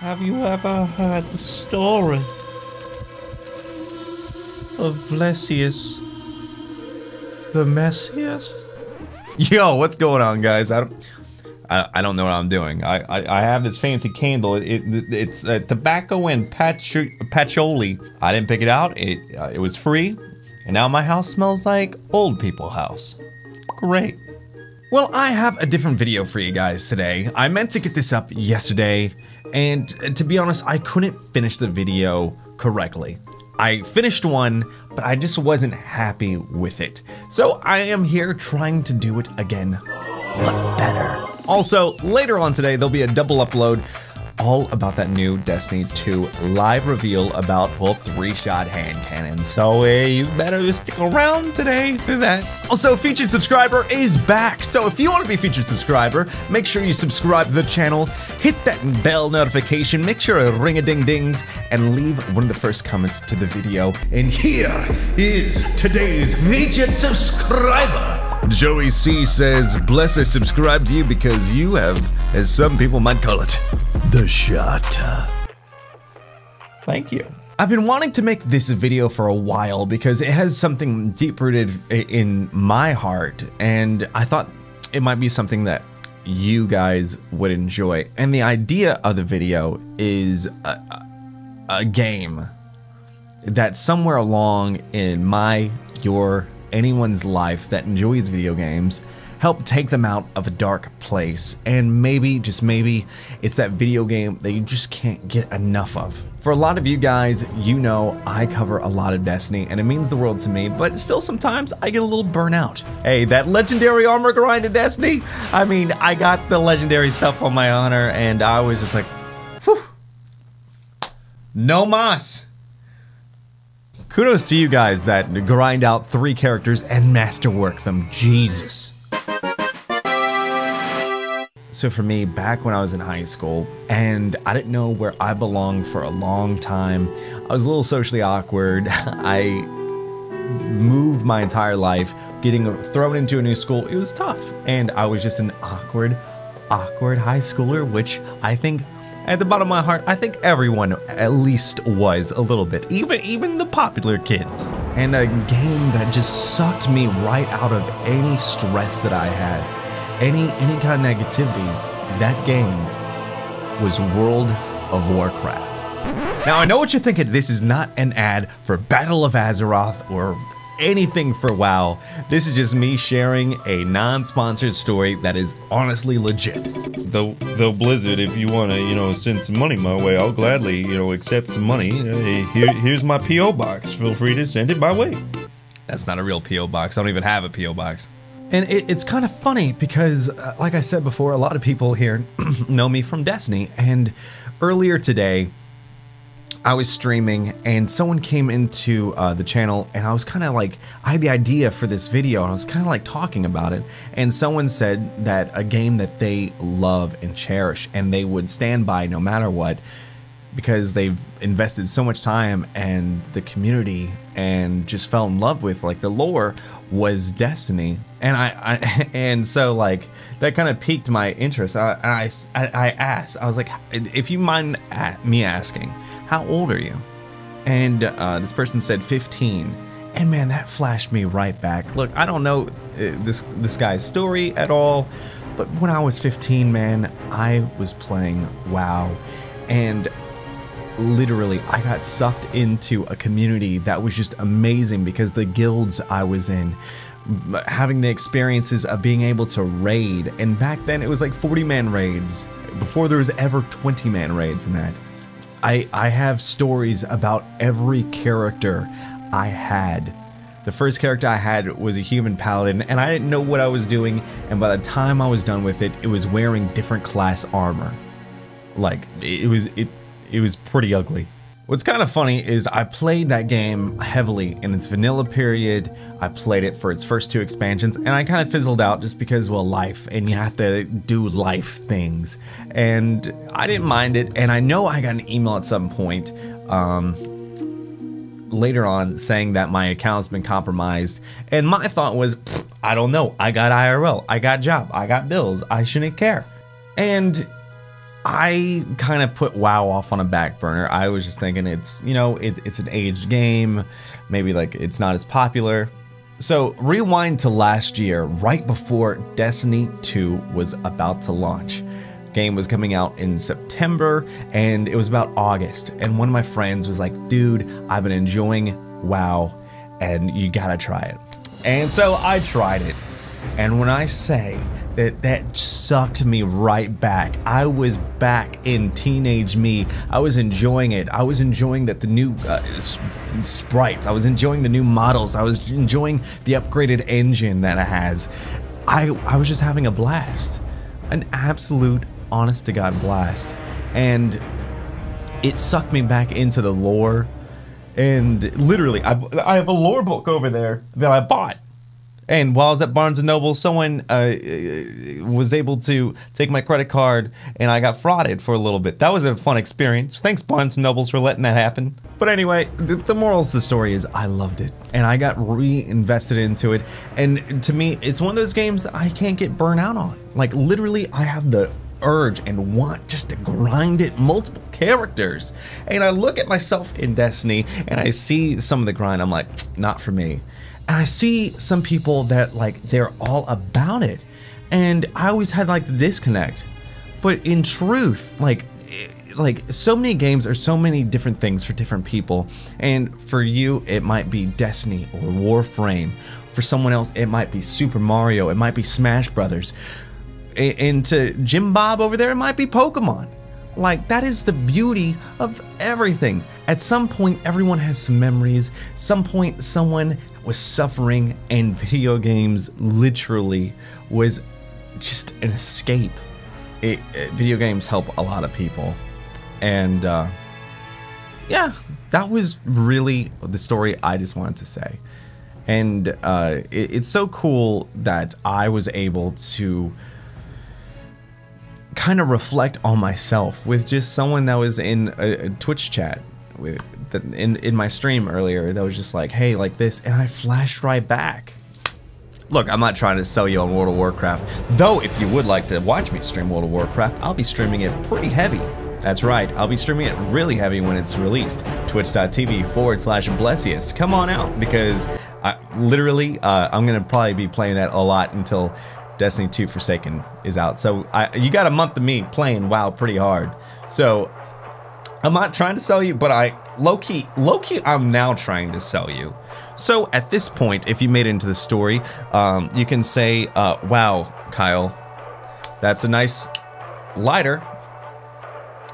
Have you ever heard the story of Blessious, the Messias? Yo, what's going on, guys? I don't know what I'm doing. I have this fancy candle. It's tobacco and patchouli. I didn't pick it out. It was free, and now my house smells like old people house. Great. Well, I have a different video for you guys today. I meant to get this up yesterday, and to be honest, I couldn't finish the video correctly. I finished one, but I just wasn't happy with it. So I am here trying to do it again, but better. Also, later on today, there'll be a double upload all about that new Destiny 2 live reveal about, well, 3-shot hand cannons. So you better stick around today for that. Also, featured subscriber is back. So if you want to be featured subscriber, make sure you subscribe to the channel, hit that bell notification, make sure to ring a ding dings, and leave one of the first comments to the video. And here is today's featured subscriber. Joey C says, Blessious, subscribe to you because you have, as some people might call it, the shot. Thank you. I've been wanting to make this video for a while because it has something deep-rooted in my heart, and I thought it might be something that you guys would enjoy. And the idea of the video is a game that somewhere along in anyone's life that enjoys video games help take them out of a dark place, and maybe, just maybe, it's that video game that you just can't get enough of. For a lot of you guys, you know I cover a lot of Destiny, and it means the world to me, but still sometimes I get a little burnout. Hey, that legendary armor grind in Destiny, I mean, I got the legendary stuff on my honor, and I was just like, whew, no mas. Kudos to you guys that grind out 3 characters and masterwork them. Jesus. So for me, back when I was in high school, and I didn't know where I belonged for a long time, I was a little socially awkward. I moved my entire life, getting thrown into a new school. It was tough, and I was just an awkward high schooler, which I think, at the bottom of my heart, I think everyone at least was a little bit, even the popular kids. And a game that just sucked me right out of any stress that I had, any kind of negativity. That game was World of Warcraft. Now I know what you're thinking, this is not an ad for Battle of Azeroth or anything for WoW. This is just me sharing a non-sponsored story that is honestly legit. Though Blizzard, if you want to, send some money my way, I'll gladly, accept some money. Here's my P.O. box. Feel free to send it my way. That's not a real P.O. box. I don't even have a P.O. box. And it's kind of funny because, like I said before, a lot of people here know me from Destiny. And earlier today, I was streaming and someone came into the channel, and I was kind of like, I had the idea for this video and I was kind of like talking about it, and someone said that a game that they love and cherish and they would stand by no matter what because they've invested so much time and the community and just fell in love with like the lore was Destiny. And and so like that kind of piqued my interest. I asked, I was like, if you mind me asking, how old are you? And this person said 15. And man, that flashed me right back. Look, I don't know this guy's story at all, but when I was 15, man, I was playing WoW, and literally I got sucked into a community that was just amazing because the guilds I was in, having the experiences of being able to raid, and back then it was like 40-man raids before there was ever 20-man raids in that. I have stories about every character I had. The first character I had was a human paladin, and I didn't know what I was doing, and by the time I was done with it, it was wearing different class armor. Like, it was pretty ugly. What's kind of funny is I played that game heavily in its vanilla period. I played it for its first 2 expansions, and I kind of fizzled out just because, well, life, and you have to do life things. And I didn't mind it, and I know I got an email at some point later on saying that my account's been compromised, and my thought was, I don't know, I got IRL, I got job, I got bills, I shouldn't care. And I kind of put WoW off on a back burner. I was just thinking it's, you know, it's an aged game. Maybe like it's not as popular. So rewind to last year, right before Destiny 2 was about to launch. Game was coming out in September and it was about August. And one of my friends was like, dude, I've been enjoying WoW and you gotta try it. And so I tried it. And when I say that sucked me right back, I was back in teenage me. I was enjoying it. I was enjoying that the new sprites. I was enjoying the new models. I was enjoying the upgraded engine that it has. I was just having a blast, an absolute honest to God blast. And it sucked me back into the lore. And literally, I have a lore book over there that I bought. And while I was at Barnes & Noble, someone was able to take my credit card, and I got frauded for a little bit. That was a fun experience. Thanks, Barnes & Nobles, for letting that happen. But anyway, the morals of the story is I loved it, and I got reinvested into it. And to me, it's one of those games I can't get burnt out on. Like, literally, I have the urge and want just to grind it multiple characters. And I look at myself in Destiny, and I see some of the grind. I'm like, not for me. And I see some people that like they're all about it, and I always had like the disconnect. But in truth, like so many games are so many different things for different people. And for you, it might be Destiny or Warframe. For someone else, it might be Super Mario. It might be Smash Brothers. And to Jim Bob over there, it might be Pokemon. Like, that is the beauty of everything. At some point, everyone has some memories. Some point, someone was suffering, and video games literally was just an escape. Video games help a lot of people. And yeah, that was really the story I just wanted to say. And it's so cool that I was able to kind of reflect on myself with just someone that was in a Twitch chat with in my stream earlier that was just like, hey, like this, and I flashed right back. Look, I'm not trying to sell you on World of Warcraft, though if you would like to watch me stream World of Warcraft, I'll be streaming it pretty heavy. That's right, I'll be streaming it really heavy when it's released. Twitch.tv/Blessious. Come on out, because I'm gonna probably be playing that a lot until Destiny 2 Forsaken is out. So you got a month of me playing WoW pretty hard. So I'm not trying to sell you, but low-key, I'm now trying to sell you. So at this point, if you made it into the story, you can say, wow, Kyle, that's a nice lighter.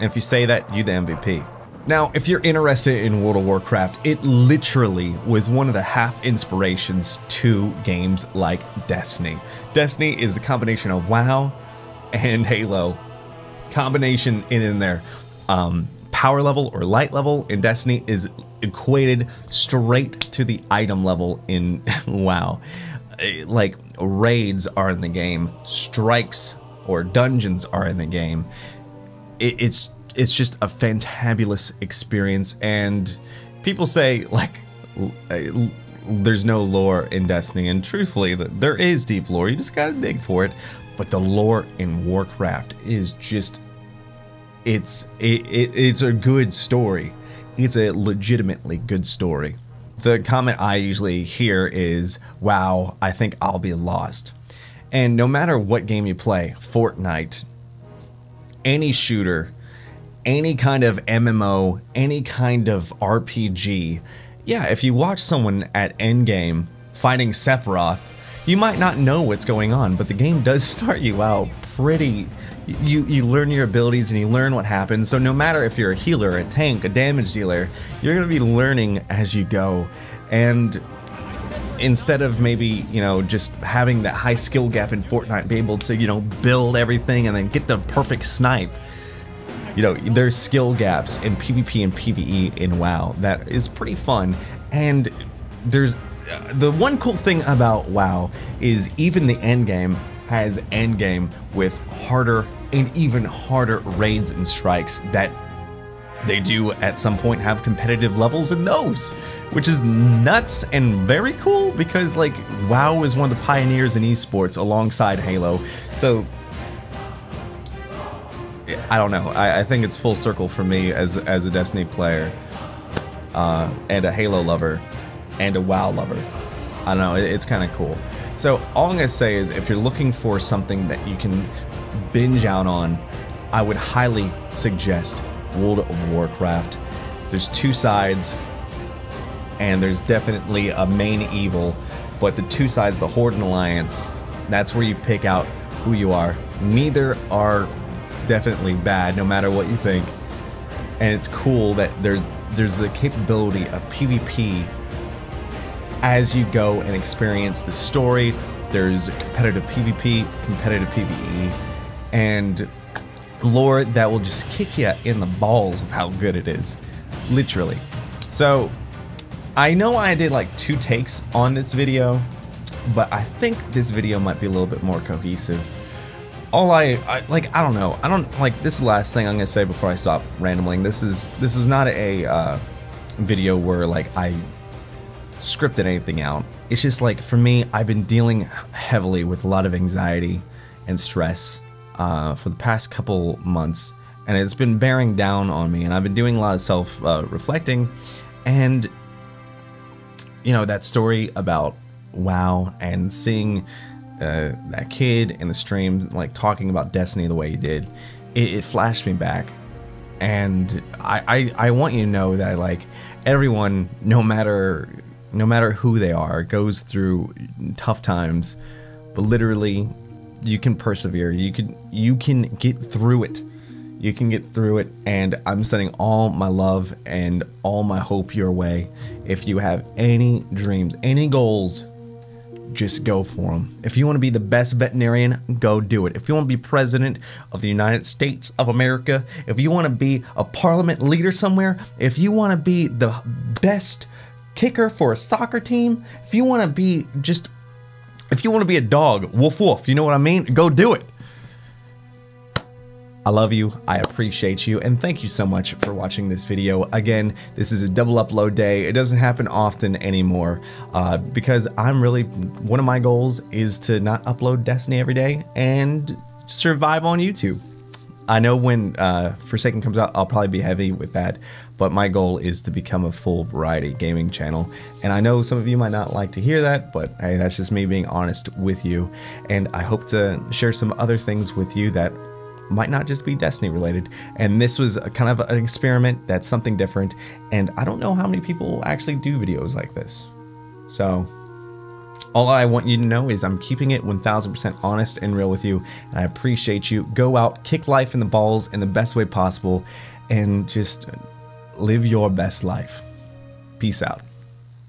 And if you say that, you the MVP. Now, if you're interested in World of Warcraft, it literally was one of the half inspirations to games like Destiny. Destiny is the combination of WoW and Halo. Combination in there. Power level or light level in Destiny is equated straight to the item level in WoW. Like, raids are in the game, strikes or dungeons are in the game. It's just a fantabulous experience, and people say like there's no lore in Destiny, and truthfully there is deep lore. You just gotta dig for it. But the lore in Warcraft is just it's a good story. It's a legitimately good story. The comment I usually hear is, wow, I think I'll be lost. And no matter what game you play, Fortnite, any shooter, any kind of MMO, any kind of RPG, yeah, if you watch someone at endgame fighting Sephiroth, you might not know what's going on, but the game does start you out pretty. You learn your abilities and you learn what happens. So no matter if you're a healer, a tank, a damage dealer, you're going to be learning as you go. And instead of maybe, you know, just having that high skill gap in Fortnite, be able to, you know, build everything and then get the perfect snipe. You know, there's skill gaps in PvP and PvE in WoW that is pretty fun. And there's the one cool thing about WoW is even the end game has end game with harder and even harder raids and strikes that they do at some point have competitive levels in those, which is nuts and very cool because like WoW is one of the pioneers in esports alongside Halo. So I don't know. I think it's full circle for me as a Destiny player, and a Halo lover, and a WoW lover. I don't know. It's kind of cool. So all I'm gonna say is, if you're looking for something that you can binge out on, I would highly suggest World of Warcraft. There's two sides, and there's definitely a main evil, but the two sides, the Horde and Alliance, that's where you pick out who you are. Neither are definitely bad, no matter what you think. And it's cool that there's the capability of PvP as you go and experience the story. There's competitive PvP, competitive PvE, and lore that will just kick you in the balls of how good it is. Literally. So I know I did like 2 takes on this video, but I think this video might be a little bit more cohesive. All I don't know. I don't like this last thing I'm gonna say before I stop rambling. This is not a video where like I scripted anything out. It's just like, for me, I've been dealing heavily with a lot of anxiety and stress for the past couple months, and it's been bearing down on me, and I've been doing a lot of self reflecting. And you know, that story about WoW and seeing that kid in the stream like talking about Destiny the way he did, it flashed me back. And I want you to know that like everyone, no matter who they are, goes through tough times, but literally you can persevere. You can get through it. You can get through it, and I'm sending all my love and all my hope your way. If you have any dreams, any goals, just go for them. If you want to be the best veterinarian, go do it. If you want to be president of the United States of America, if you want to be a parliament leader somewhere, if you want to be the best kicker for a soccer team, if you want to be a dog, woof woof, you know what I mean? Go do it. I love you, I appreciate you, and thank you so much for watching this video. Again, this is a double upload day. It doesn't happen often anymore because one of my goals is to not upload Destiny every day and survive on YouTube. I know when Forsaken comes out, I'll probably be heavy with that, but my goal is to become a full variety gaming channel. And I know some of you might not like to hear that, but hey, that's just me being honest with you. And I hope to share some other things with you that might not just be Destiny related. And this was a kind of an experiment. That's something different, and I don't know how many people actually do videos like this. So all I want you to know is I'm keeping it 1000% honest and real with you, and I appreciate you. Go out, kick life in the balls in the best way possible, and just live your best life. Peace out.